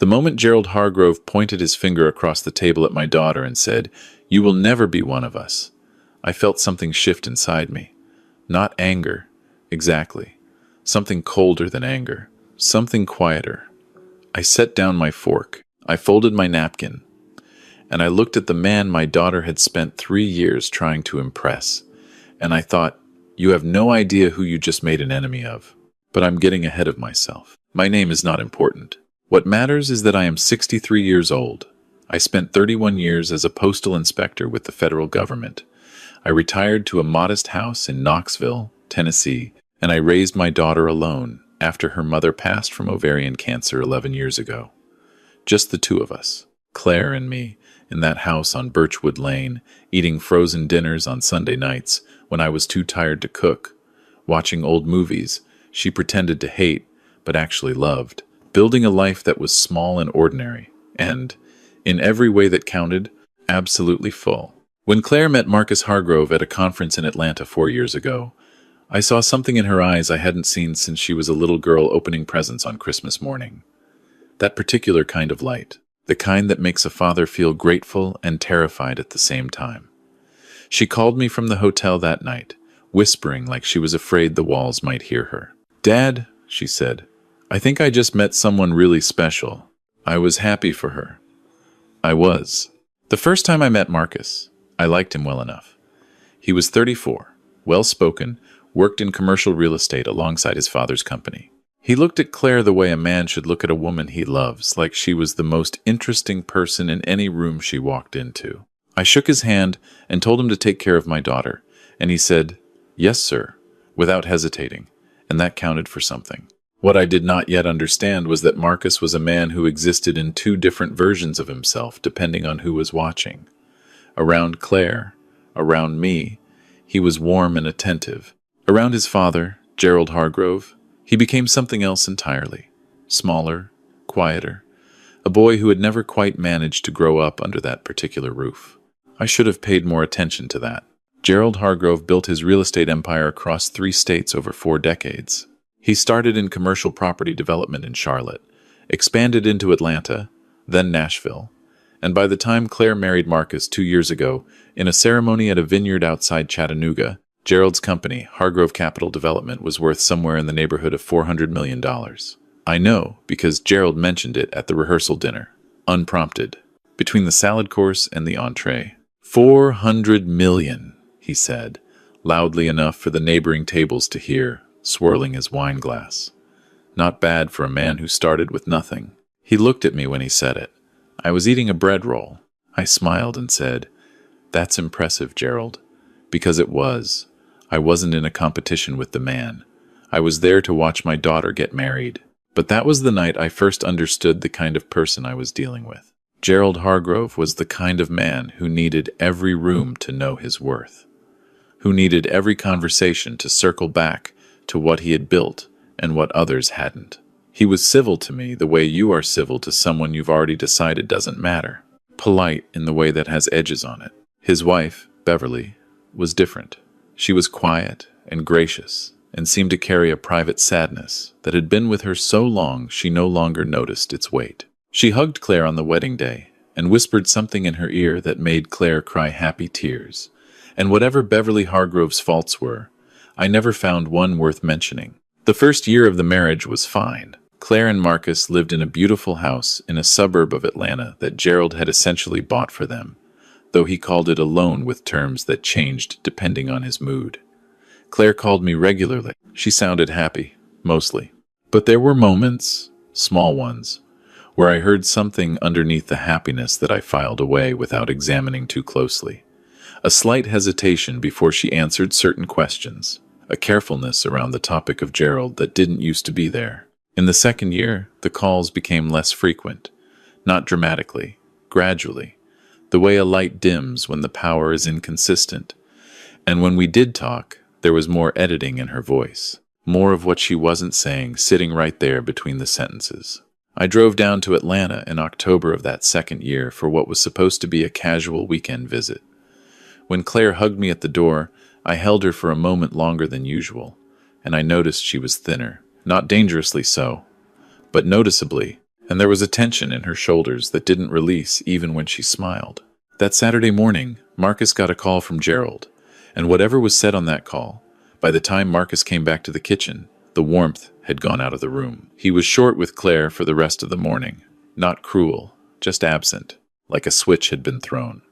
The moment Gerald Hargrove pointed his finger across the table at my daughter and said, "You will never be one of us," I felt something shift inside me. Not anger, exactly. Something colder than anger. Something quieter. I set down my fork. I folded my napkin. And I looked at the man my daughter had spent 3 years trying to impress. And I thought, you have no idea who you just made an enemy of. But I'm getting ahead of myself. My name is not important. What matters is that I am 63 years old. I spent 31 years as a postal inspector with the federal government. I retired to a modest house in Knoxville, Tennessee, and I raised my daughter alone after her mother passed from ovarian cancer 11 years ago. Just the two of us, Claire and me, in that house on Birchwood Lane, eating frozen dinners on Sunday nights when I was too tired to cook, watching old movies she pretended to hate but actually loved, building a life that was small and ordinary, and, in every way that counted, absolutely full. When Claire met Marcus Hargrove at a conference in Atlanta 4 years ago, I saw something in her eyes I hadn't seen since she was a little girl opening presents on Christmas morning. That particular kind of light, the kind that makes a father feel grateful and terrified at the same time. She called me from the hotel that night, whispering like she was afraid the walls might hear her. "Dad," she said, "I think I just met someone really special." I was happy for her. I was. The first time I met Marcus, I liked him well enough. He was 34, well-spoken, worked in commercial real estate alongside his father's company. He looked at Claire the way a man should look at a woman he loves, like she was the most interesting person in any room she walked into. I shook his hand and told him to take care of my daughter, and he said, "Yes, sir," without hesitating, and that counted for something. What I did not yet understand was that Marcus was a man who existed in two different versions of himself depending on who was watching. Around Claire, around me, he was warm and attentive. Around his father, Gerald Hargrove, he became something else entirely. Smaller, quieter, a boy who had never quite managed to grow up under that particular roof. I should have paid more attention to that. Gerald Hargrove built his real estate empire across 3 states over 4 decades. He started in commercial property development in Charlotte, expanded into Atlanta, then Nashville, and by the time Claire married Marcus 2 years ago, in a ceremony at a vineyard outside Chattanooga, Gerald's company, Hargrove Capital Development, was worth somewhere in the neighborhood of $400 million. I know because Gerald mentioned it at the rehearsal dinner, unprompted, between the salad course and the entree. $400 million, he said, loudly enough for the neighboring tables to hear, swirling his wine glass. Not bad for a man who started with nothing. He looked at me when he said it. I was eating a bread roll. I smiled and said, "That's impressive, Gerald." Because it was. I wasn't in a competition with the man. I was there to watch my daughter get married. But that was the night I first understood the kind of person I was dealing with. Gerald Hargrove was the kind of man who needed every room to know his worth, who needed every conversation to circle back to what he had built and what others hadn't. He was civil to me the way you are civil to someone you've already decided doesn't matter, polite in the way that has edges on it. His wife, Beverly, was different. She was quiet and gracious and seemed to carry a private sadness that had been with her so long she no longer noticed its weight. She hugged Claire on the wedding day and whispered something in her ear that made Claire cry happy tears. And whatever Beverly Hargrove's faults were, I never found one worth mentioning. The first year of the marriage was fine. Claire and Marcus lived in a beautiful house in a suburb of Atlanta that Gerald had essentially bought for them, though he called it a loan with terms that changed depending on his mood. Claire called me regularly. She sounded happy, mostly. But there were moments, small ones, where I heard something underneath the happiness that I filed away without examining too closely. A slight hesitation before she answered certain questions, a carefulness around the topic of Gerald that didn't used to be there. In the second year, the calls became less frequent, not dramatically, gradually, the way a light dims when the power is inconsistent. And when we did talk, there was more editing in her voice, more of what she wasn't saying sitting right there between the sentences. I drove down to Atlanta in October of that second year for what was supposed to be a casual weekend visit. When Claire hugged me at the door, I held her for a moment longer than usual, and I noticed she was thinner, not dangerously so, but noticeably, and there was a tension in her shoulders that didn't release even when she smiled. That Saturday morning, Marcus got a call from Gerald, and whatever was said on that call, by the time Marcus came back to the kitchen, the warmth had gone out of the room. He was short with Claire for the rest of the morning. Not cruel, just absent, like a switch had been thrown.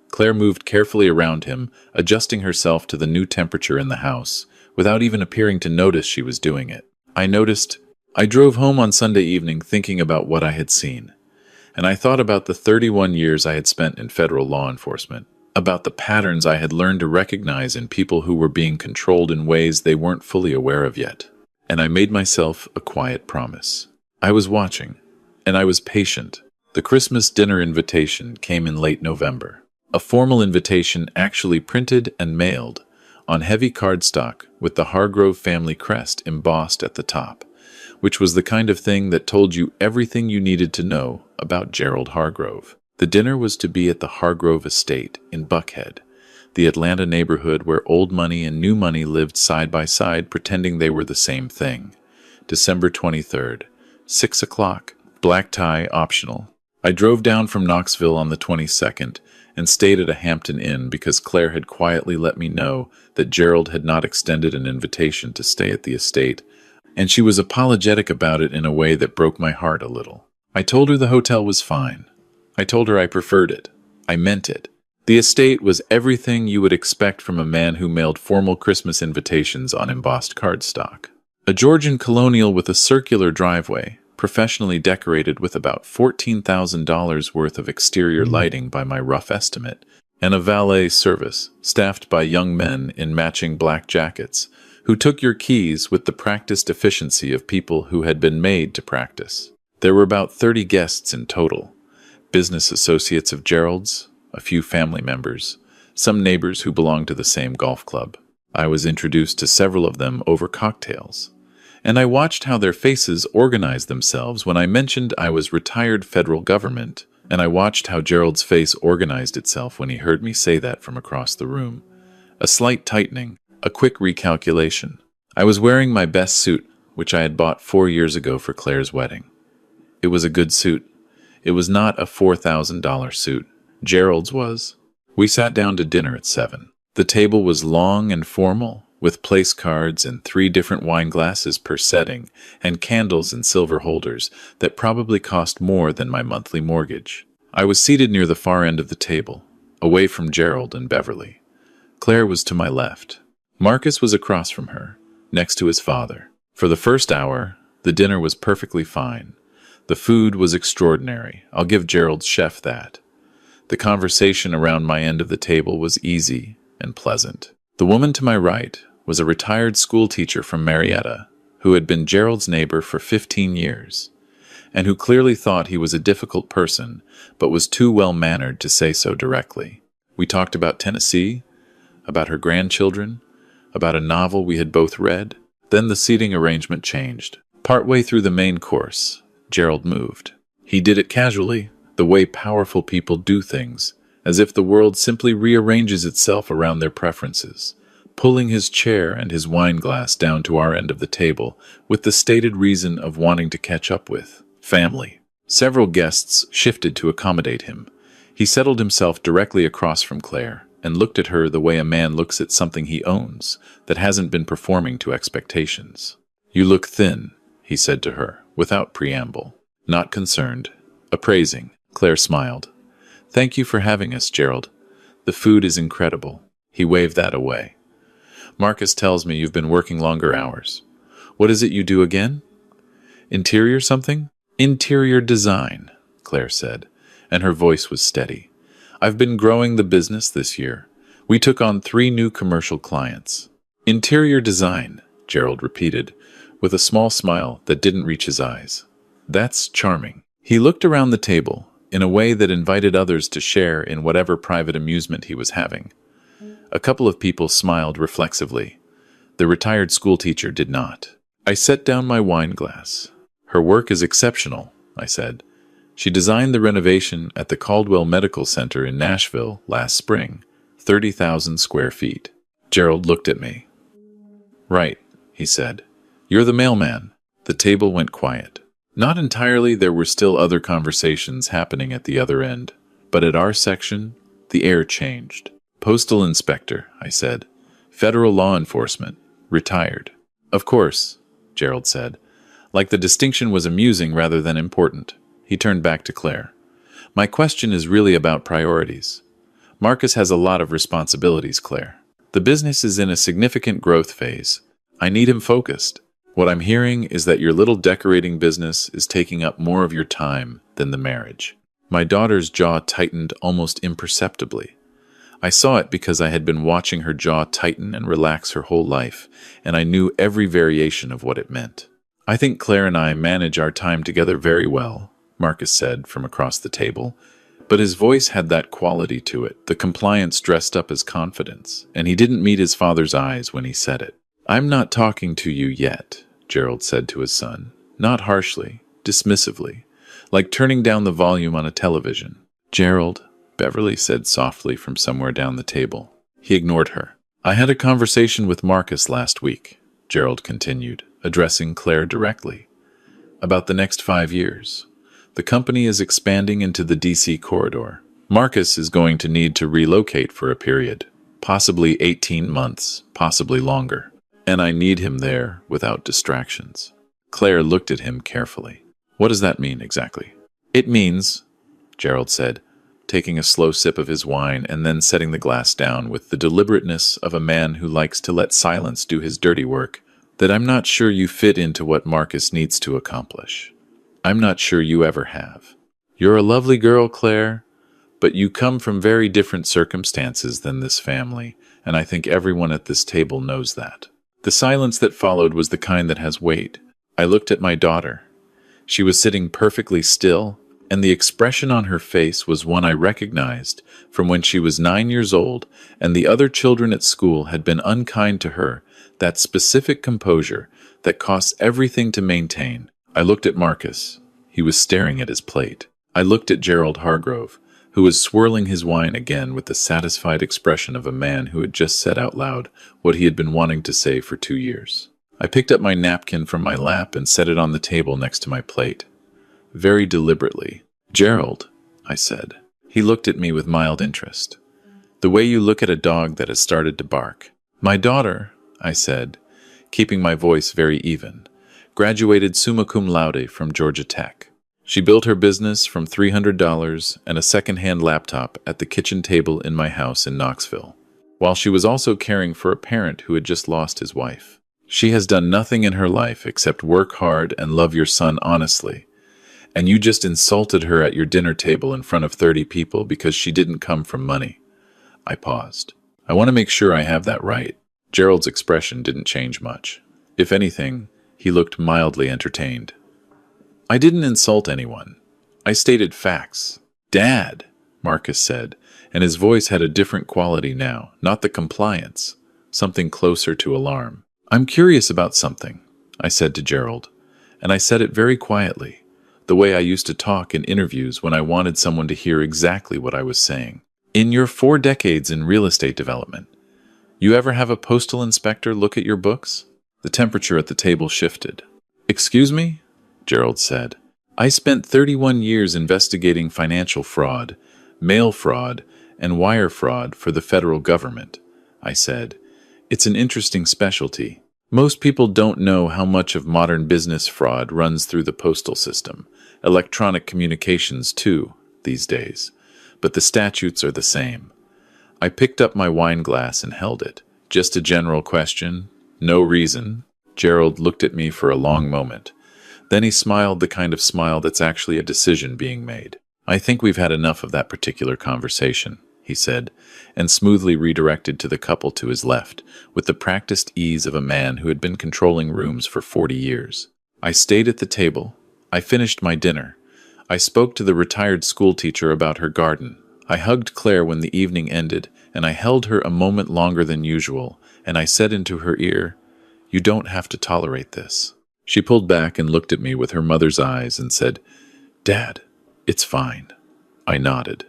Claire moved carefully around him, adjusting herself to the new temperature in the house, without even appearing to notice she was doing it. I drove home on Sunday evening thinking about what I had seen, and I thought about the 31 years I had spent in federal law enforcement, about the patterns I had learned to recognize in people who were being controlled in ways they weren't fully aware of yet. And I made myself a quiet promise. I was watching, and I was patient. The Christmas dinner invitation came in late November. A formal invitation actually printed and mailed on heavy cardstock with the Hargrove family crest embossed at the top, which was the kind of thing that told you everything you needed to know about Gerald Hargrove. The dinner was to be at the Hargrove estate in Buckhead, the Atlanta neighborhood where old money and new money lived side by side pretending they were the same thing. December 23rd, 6 o'clock, black tie optional. I drove down from Knoxville on the 22nd and stayed at a Hampton Inn because Claire had quietly let me know that Gerald had not extended an invitation to stay at the estate, and she was apologetic about it in a way that broke my heart a little. I told her the hotel was fine. I told her I preferred it. I meant it. The estate was everything you would expect from a man who mailed formal Christmas invitations on embossed cardstock. A Georgian colonial with a circular driveway, professionally decorated with about $14,000 worth of exterior lighting by my rough estimate, and a valet service staffed by young men in matching black jackets who took your keys with the practiced efficiency of people who had been made to practice. There were about 30 guests in total, business associates of Gerald's, a few family members, some neighbors who belonged to the same golf club. I was introduced to several of them over cocktails, and I watched how their faces organized themselves when I mentioned I was retired federal government, and I watched how Gerald's face organized itself when he heard me say that from across the room. A slight tightening, a quick recalculation. I was wearing my best suit, which I had bought 4 years ago for Claire's wedding. It was a good suit. It was not a $4,000 suit. Gerald's was. We sat down to dinner at 7. The table was long and formal, with place cards and 3 different wine glasses per setting, and candles in silver holders that probably cost more than my monthly mortgage. I was seated near the far end of the table, away from Gerald and Beverly. Claire was to my left. Marcus was across from her, next to his father. For the first hour, the dinner was perfectly fine. The food was extraordinary. I'll give Gerald's chef that. The conversation around my end of the table was easy and pleasant. The woman to my right was a retired school teacher from Marietta who had been Gerald's neighbor for 15 years, and who clearly thought he was a difficult person, but was too well-mannered to say so directly. We talked about Tennessee, about her grandchildren, about a novel we had both read. Then the seating arrangement changed. Partway through the main course, Gerald moved. He did it casually, the way powerful people do things, as if the world simply rearranges itself around their preferences, pulling his chair and his wine glass down to our end of the table with the stated reason of wanting to catch up with family. Several guests shifted to accommodate him. He settled himself directly across from Claire and looked at her the way a man looks at something he owns that hasn't been performing to expectations. "You look thin," he said to her, without preamble. Not concerned, appraising. Claire smiled. "Thank you for having us, Gerald. The food is incredible." He waved that away. "Marcus tells me you've been working longer hours. What is it you do again?" "Interior something?" "Interior design," Claire said, and her voice was steady. "I've been growing the business this year. We took on 3 new commercial clients." "Interior design," Gerald repeated, with a small smile that didn't reach his eyes. "That's charming." He looked around the table in a way that invited others to share in whatever private amusement he was having. A couple of people smiled reflexively. The retired schoolteacher did not. I set down my wine glass. "Her work is exceptional," I said. "She designed the renovation at the Caldwell Medical Center in Nashville last spring, 30,000 square feet. Gerald looked at me. "Right," he said. "You're the mailman." The table went quiet. Not entirely, there were still other conversations happening at the other end, but at our section, the air changed. Postal inspector, I said. Federal law enforcement. Retired. Of course, Gerald said, like the distinction was amusing rather than important. He turned back to Claire. My question is really about priorities. Marcus has a lot of responsibilities, Claire. The business is in a significant growth phase. I need him focused. What I'm hearing is that your little decorating business is taking up more of your time than the marriage. My daughter's jaw tightened almost imperceptibly. I saw it because I had been watching her jaw tighten and relax her whole life, and I knew every variation of what it meant. I think Claire and I manage our time together very well, Marcus said from across the table, but his voice had that quality to it, the compliance dressed up as confidence, and he didn't meet his father's eyes when he said it. I'm not talking to you yet, Gerald said to his son, not harshly, dismissively, like turning down the volume on a television. Gerald, Beverly said softly from somewhere down the table. He ignored her. I had a conversation with Marcus last week, Gerald continued, addressing Claire directly, about the next 5 years. The company is expanding into the D.C. corridor. Marcus is going to need to relocate for a period, possibly 18 months, possibly longer. And I need him there without distractions. Claire looked at him carefully. What does that mean exactly? It means, Gerald said, taking a slow sip of his wine and then setting the glass down with the deliberateness of a man who likes to let silence do his dirty work, that I'm not sure you fit into what Marcus needs to accomplish. I'm not sure you ever have. You're a lovely girl, Claire, but you come from very different circumstances than this family, and I think everyone at this table knows that. The silence that followed was the kind that has weight. I looked at my daughter. She was sitting perfectly still, and the expression on her face was one I recognized from when she was 9 years old and the other children at school had been unkind to her, that specific composure that costs everything to maintain. I looked at Marcus. He was staring at his plate. I looked at Gerald Hargrove, who was swirling his wine again with the satisfied expression of a man who had just said out loud what he had been wanting to say for 2 years. I picked up my napkin from my lap and set it on the table next to my plate. Very deliberately. Gerald, I said. He looked at me with mild interest. The way you look at a dog that has started to bark. My daughter, I said, keeping my voice very even, graduated summa cum laude from Georgia Tech. She built her business from $300 and a second-hand laptop at the kitchen table in my house in Knoxville, while she was also caring for a parent who had just lost his wife. She has done nothing in her life except work hard and love your son honestly, and you just insulted her at your dinner table in front of 30 people because she didn't come from money. I paused. I want to make sure I have that right. Gerald's expression didn't change much. If anything, he looked mildly entertained. I didn't insult anyone. I stated facts. Dad, Marcus said, and his voice had a different quality now, not the compliance, something closer to alarm. I'm curious about something, I said to Gerald, and I said it very quietly, the way I used to talk in interviews when I wanted someone to hear exactly what I was saying. In your 4 decades in real estate development, you ever have a postal inspector look at your books? The temperature at the table shifted. Excuse me? Gerald said. I spent 31 years investigating financial fraud, mail fraud, and wire fraud for the federal government, I said. It's an interesting specialty. Most people don't know how much of modern business fraud runs through the postal system, electronic communications too, these days. But the statutes are the same. I picked up my wine glass and held it. Just a general question. No reason. Gerald looked at me for a long moment. Then he smiled, the kind of smile that's actually a decision being made. I think we've had enough of that particular conversation, he said, and smoothly redirected to the couple to his left, with the practiced ease of a man who had been controlling rooms for 40 years. I stayed at the table. I finished my dinner. I spoke to the retired schoolteacher about her garden. I hugged Claire when the evening ended, and I held her a moment longer than usual, and I said into her ear, "You don't have to tolerate this." She pulled back and looked at me with her mother's eyes and said, "Dad, it's fine." I nodded.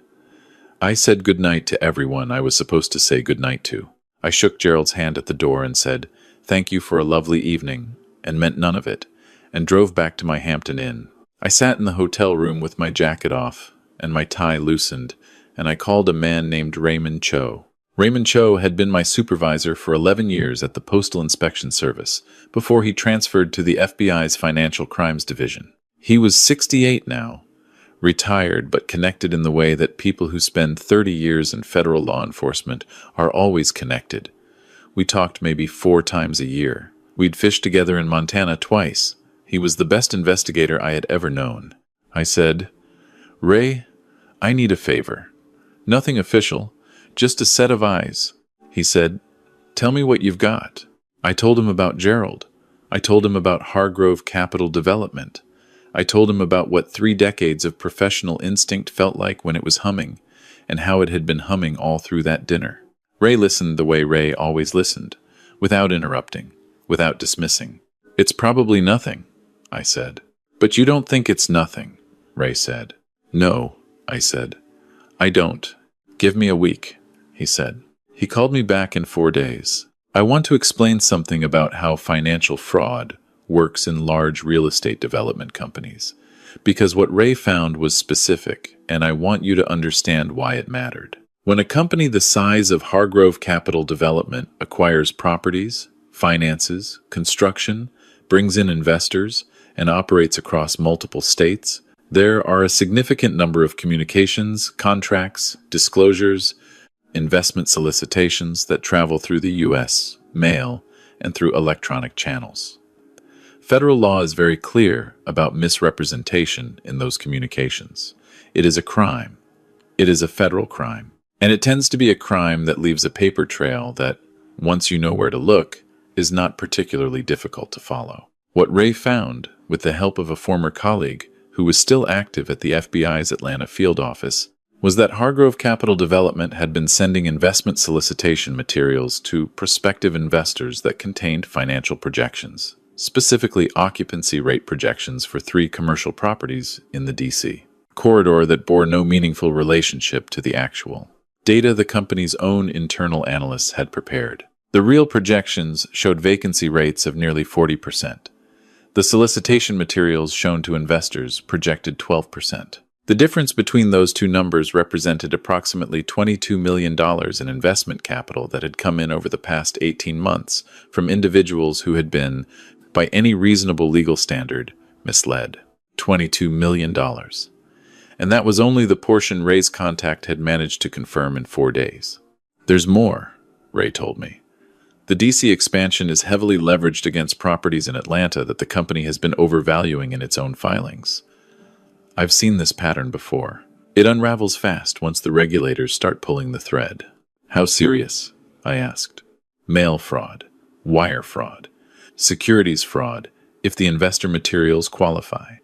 I said goodnight to everyone I was supposed to say goodnight to. I shook Gerald's hand at the door and said, "Thank you for a lovely evening," and meant none of it, and drove back to my Hampton Inn. I sat in the hotel room with my jacket off and my tie loosened, and I called a man named Raymond Cho. Raymond Cho had been my supervisor for 11 years at the Postal Inspection Service before he transferred to the FBI's Financial Crimes Division. He was 68 now, retired but connected in the way that people who spend 30 years in federal law enforcement are always connected. We talked maybe 4 times a year. We'd fished together in Montana twice. He was the best investigator I had ever known. I said, "Ray, I need a favor. Nothing official, just a set of eyes." He said, "Tell me what you've got." I told him about Gerald. I told him about Hargrove Capital Development. I told him about what 3 decades of professional instinct felt like when it was humming, and how it had been humming all through that dinner. Ray listened the way Ray always listened, without interrupting, without dismissing. "It's probably nothing," I said. "But you don't think it's nothing," Ray said. "No," I said. "I don't. Give me a week," he said. He called me back in 4 days. "I want to explain something about how financial fraud works in large real estate development companies, because what Ray found was specific, and I want you to understand why it mattered. When a company the size of Hargrove Capital Development acquires properties, finances, construction, brings in investors, and operates across multiple states, there are a significant number of communications, contracts, disclosures, investment solicitations that travel through the U.S., mail, and through electronic channels. Federal law is very clear about misrepresentation in those communications. It is a crime. It is a federal crime. And it tends to be a crime that leaves a paper trail that, once you know where to look, is not particularly difficult to follow. What Ray found, with the help of a former colleague who was still active at the FBI's Atlanta field office, was that Hargrove Capital Development had been sending investment solicitation materials to prospective investors that contained financial projections, specifically occupancy rate projections for 3 commercial properties in the D.C. corridor that bore no meaningful relationship to the actual data the company's own internal analysts had prepared. The real projections showed vacancy rates of nearly 40%. The solicitation materials shown to investors projected 12%. The difference between those two numbers represented approximately $22 million in investment capital that had come in over the past 18 months from individuals who had been, by any reasonable legal standard, misled. $22 million. And that was only the portion Ray's contact had managed to confirm in 4 days. "There's more," Ray told me. "The DC expansion is heavily leveraged against properties in Atlanta that the company has been overvaluing in its own filings. I've seen this pattern before. It unravels fast once the regulators start pulling the thread." "How serious?" I asked. "Mail fraud, wire fraud, securities fraud, if the investor materials qualify,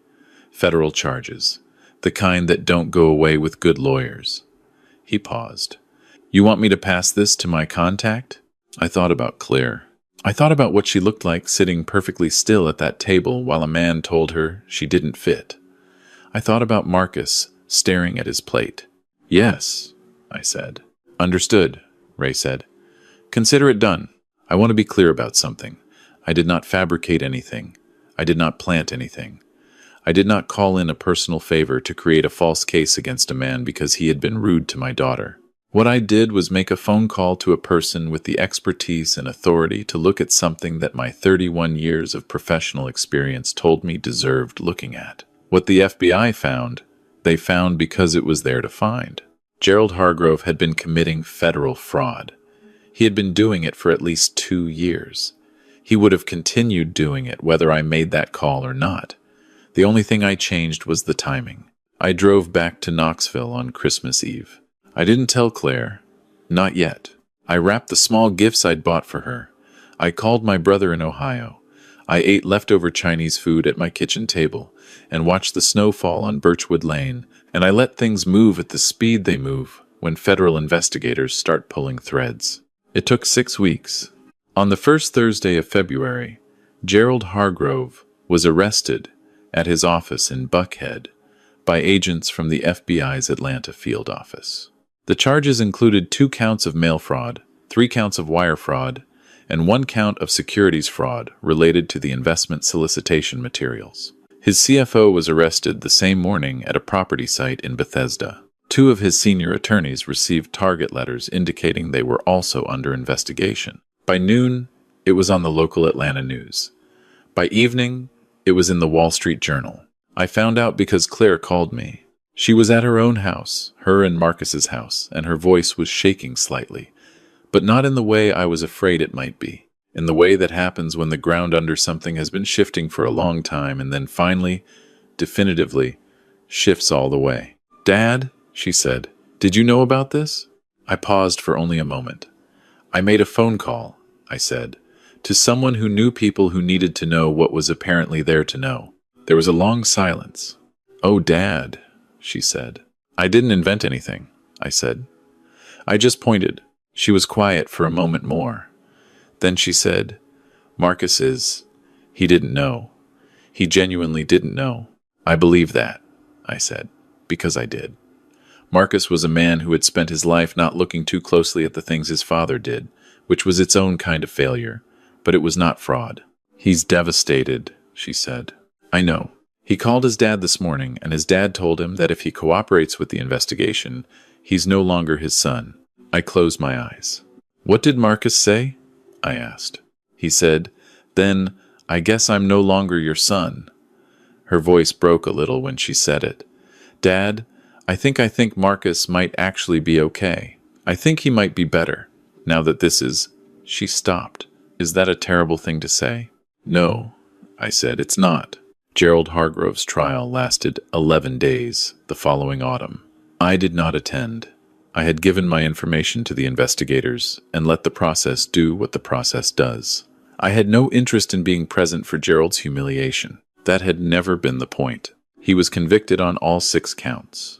federal charges, the kind that don't go away with good lawyers." He paused. "You want me to pass this to my contact?" I thought about Claire. I thought about what she looked like sitting perfectly still at that table while a man told her she didn't fit. I thought about Marcus staring at his plate. "Yes," I said. "Understood," Ray said. "Consider it done. I want to be clear about something. I did not fabricate anything. I did not plant anything. I did not call in a personal favor to create a false case against a man because he had been rude to my daughter. What I did was make a phone call to a person with the expertise and authority to look at something that my 31 years of professional experience told me deserved looking at. What the FBI found, they found because it was there to find. Gerald Hargrove had been committing federal fraud. He had been doing it for at least 2 years. He would have continued doing it whether I made that call or not. The only thing I changed was the timing. I drove back to Knoxville on Christmas Eve. I didn't tell Claire. Not yet. I wrapped the small gifts I'd bought for her. I called my brother in Ohio. I ate leftover Chinese food at my kitchen table and watched the snow fall on Birchwood Lane, and I let things move at the speed they move when federal investigators start pulling threads. It took 6 weeks. On the first Thursday of February, Gerald Hargrove was arrested at his office in Buckhead by agents from the FBI's Atlanta field office. The charges included 2 counts of mail fraud, 3 counts of wire fraud, and 1 count of securities fraud related to the investment solicitation materials. His CFO was arrested the same morning at a property site in Bethesda. Two of his senior attorneys received target letters indicating they were also under investigation. By noon, it was on the local Atlanta news. By evening, it was in the Wall Street Journal. I found out because Claire called me. She was at her own house, her and Marcus's house, and her voice was shaking slightly, but not in the way I was afraid it might be. In the way that happens when the ground under something has been shifting for a long time and then finally, definitively, shifts all the way. "Dad," she said, "did you know about this?" I paused for only a moment. "I made a phone call," I said, "to someone who knew people who needed to know what was apparently there to know." There was a long silence. "Oh, Dad," she said. "I didn't invent anything," I said. "I just pointed." She was quiet for a moment more. Then she said, He didn't know. He genuinely didn't know." "I believe that," I said, because I did. Marcus was a man who had spent his life not looking too closely at the things his father did, which was its own kind of failure, but it was not fraud. "He's devastated," she said. "I know. He called his dad this morning, and his dad told him that if he cooperates with the investigation, he's no longer his son." I closed my eyes. "What did Marcus say?" I asked. "He said, 'Then I guess I'm no longer your son.'" Her voice broke a little when she said it. "Dad, I think Marcus might actually be okay. I think he might be better, now that this is—" She stopped. "Is that a terrible thing to say?" "No," I said, "it's not." Gerald Hargrove's trial lasted 11 days the following autumn. I did not attend. I had given my information to the investigators and let the process do what the process does. I had no interest in being present for Gerald's humiliation. That had never been the point. He was convicted on all 6 counts.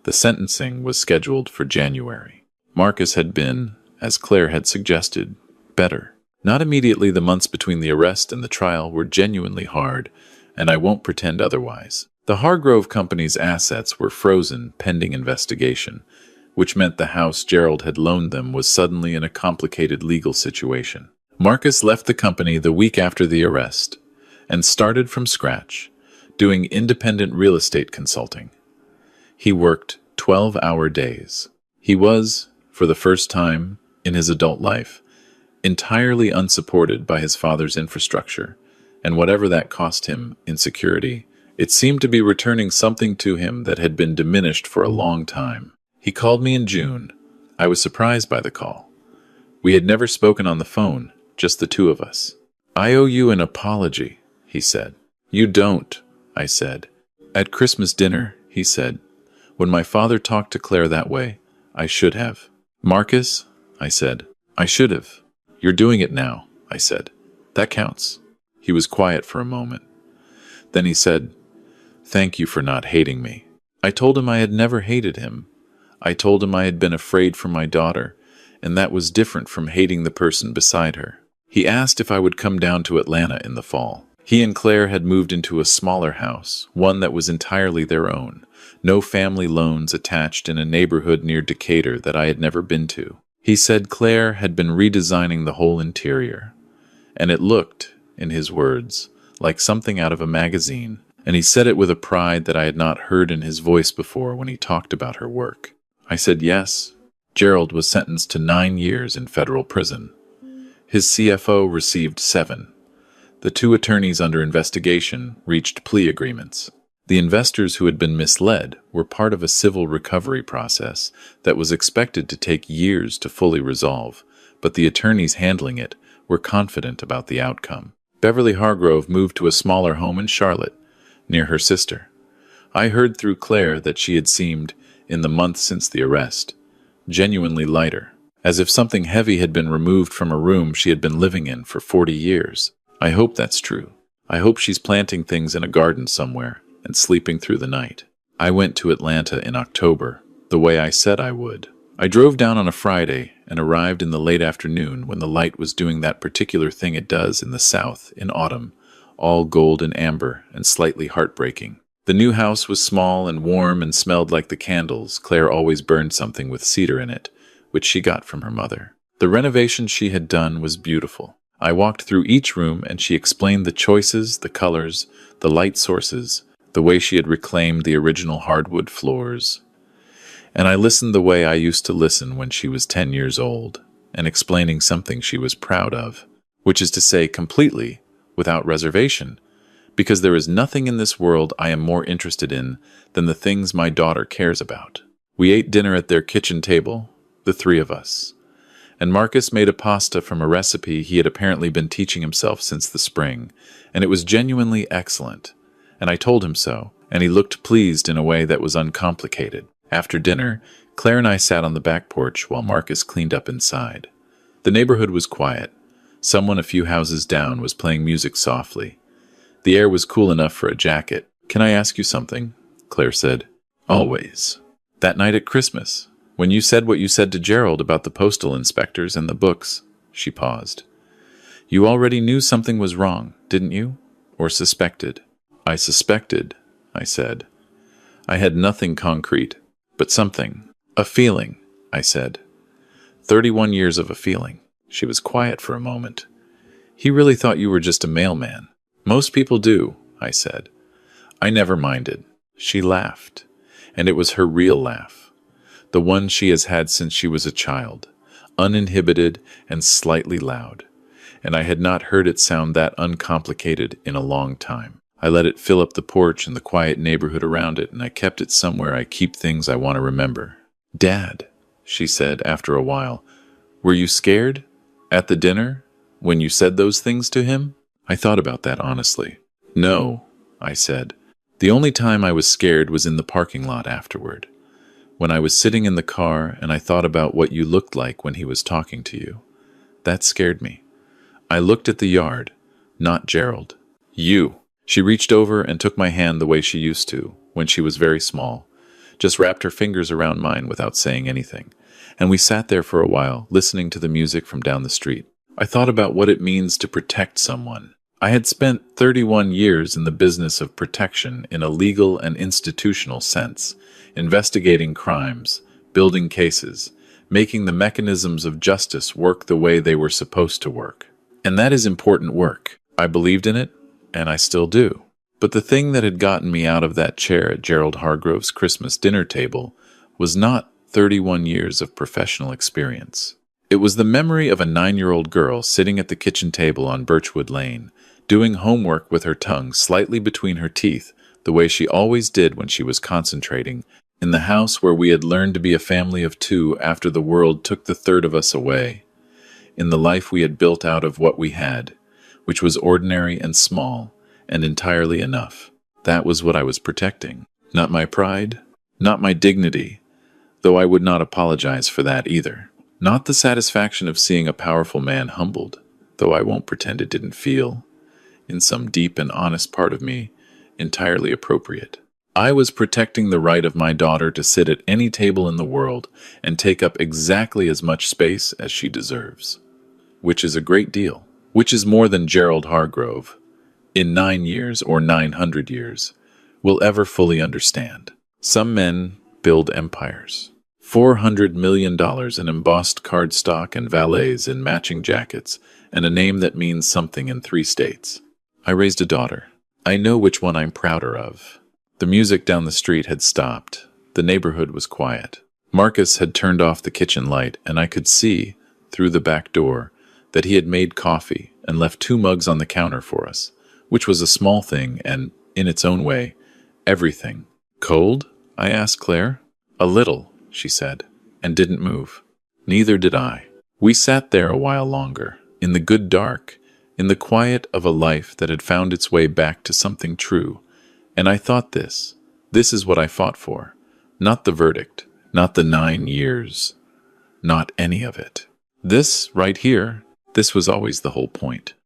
The sentencing was scheduled for January. Marcus had been, as Claire had suggested, better. Not immediately. The months between the arrest and the trial were genuinely hard, and I won't pretend otherwise. The Hargrove Company's assets were frozen pending investigation, which meant the house Gerald had loaned them was suddenly in a complicated legal situation. Marcus left the company the week after the arrest and started from scratch, doing independent real estate consulting. He worked 12-hour days. He was, for the first time in his adult life, entirely unsupported by his father's infrastructure, and whatever that cost him in security, it seemed to be returning something to him that had been diminished for a long time. He called me in June. I was surprised by the call. We had never spoken on the phone, just the two of us. "I owe you an apology," he said. "You don't," I said. "At Christmas dinner," he said. "When my father talked to Claire that way, I should have." "Marcus," I said, "I should have." "You're doing it now," I said. "That counts." He was quiet for a moment. Then he said, "Thank you for not hating me." I told him I had never hated him. I told him I had been afraid for my daughter, and that was different from hating the person beside her. He asked if I would come down to Atlanta in the fall. He and Claire had moved into a smaller house, one that was entirely their own. No family loans attached, in a neighborhood near Decatur that I had never been to. He said Claire had been redesigning the whole interior, and it looked, in his words, like something out of a magazine, and he said it with a pride that I had not heard in his voice before when he talked about her work. I said yes. Gerald was sentenced to 9 years in federal prison. His CFO received 7. The 2 attorneys under investigation reached plea agreements. The investors who had been misled were part of a civil recovery process that was expected to take years to fully resolve, but the attorneys handling it were confident about the outcome. Beverly Hargrove moved to a smaller home in Charlotte, near her sister. I heard through Claire that she had seemed, in the months since the arrest, genuinely lighter, as if something heavy had been removed from a room she had been living in for 40 years. I hope that's true. I hope she's planting things in a garden somewhere and sleeping through the night. I went to Atlanta in October, the way I said I would. I drove down on a Friday and arrived in the late afternoon when the light was doing that particular thing it does in the South in autumn, all gold and amber and slightly heartbreaking. The new house was small and warm and smelled like the candles. Claire always burned something with cedar in it, which she got from her mother. The renovation she had done was beautiful. I walked through each room and she explained the choices, the colors, the light sources, the way she had reclaimed the original hardwood floors. And I listened the way I used to listen when she was 10 years old, and explaining something she was proud of, which is to say completely, without reservation, because there is nothing in this world I am more interested in than the things my daughter cares about. We ate dinner at their kitchen table, the three of us, and Marcus made a pasta from a recipe he had apparently been teaching himself since the spring, and it was genuinely excellent. And I told him so, and he looked pleased in a way that was uncomplicated. After dinner, Claire and I sat on the back porch while Marcus cleaned up inside. The neighborhood was quiet. Someone a few houses down was playing music softly. The air was cool enough for a jacket. "Can I ask you something?" Claire said. "Always." "That night at Christmas, when you said what you said to Gerald about the postal inspectors and the books," she paused. "You already knew something was wrong, didn't you? Or suspected?" "I suspected," I said. "I had nothing concrete, but something. A feeling," I said. 31 years of a feeling. She was quiet for a moment. "He really thought you were just a mailman." "Most people do," I said. I never minded. She laughed, and it was her real laugh, the one she has had since she was a child, uninhibited and slightly loud, and I had not heard it sound that uncomplicated in a long time. I let it fill up the porch and the quiet neighborhood around it, and I kept it somewhere I keep things I want to remember. "Dad," she said after a while, "were you scared? At the dinner? When you said those things to him?" I thought about that honestly. "No," I said. "The only time I was scared was in the parking lot afterward, when I was sitting in the car and I thought about what you looked like when he was talking to you. That scared me. I looked at the yard, not Gerald. You." She reached over and took my hand the way she used to, when she was very small, just wrapped her fingers around mine without saying anything, and we sat there for a while, listening to the music from down the street. I thought about what it means to protect someone. I had spent 31 years in the business of protection in a legal and institutional sense, investigating crimes, building cases, making the mechanisms of justice work the way they were supposed to work. And that is important work. I believed in it, and I still do. But the thing that had gotten me out of that chair at Gerald Hargrove's Christmas dinner table was not 31 years of professional experience. It was the memory of a 9-year-old girl sitting at the kitchen table on Birchwood Lane, doing homework with her tongue slightly between her teeth, the way she always did when she was concentrating, in the house where we had learned to be a family of 2 after the world took the third of us away, in the life we had built out of what we had, which was ordinary and small, and entirely enough. That was what I was protecting. Not my pride, not my dignity, though I would not apologize for that either. Not the satisfaction of seeing a powerful man humbled, though I won't pretend it didn't feel, in some deep and honest part of me, entirely appropriate. I was protecting the right of my daughter to sit at any table in the world and take up exactly as much space as she deserves, which is a great deal. Which is more than Gerald Hargrove, in 9 years or 900 years, will ever fully understand. Some men build empires. $400 million in embossed cardstock and valets in matching jackets, and a name that means something in 3 states. I raised a daughter. I know which one I'm prouder of. The music down the street had stopped. The neighborhood was quiet. Marcus had turned off the kitchen light, and I could see, through the back door, that he had made coffee and left 2 mugs on the counter for us, which was a small thing and, in its own way, everything. "Cold?" I asked Claire. "A little," she said, and didn't move. Neither did I. We sat there a while longer, in the good dark, in the quiet of a life that had found its way back to something true, and I thought this is what I fought for. Not the verdict, not the 9 years, not any of it. This, right here, this was always the whole point.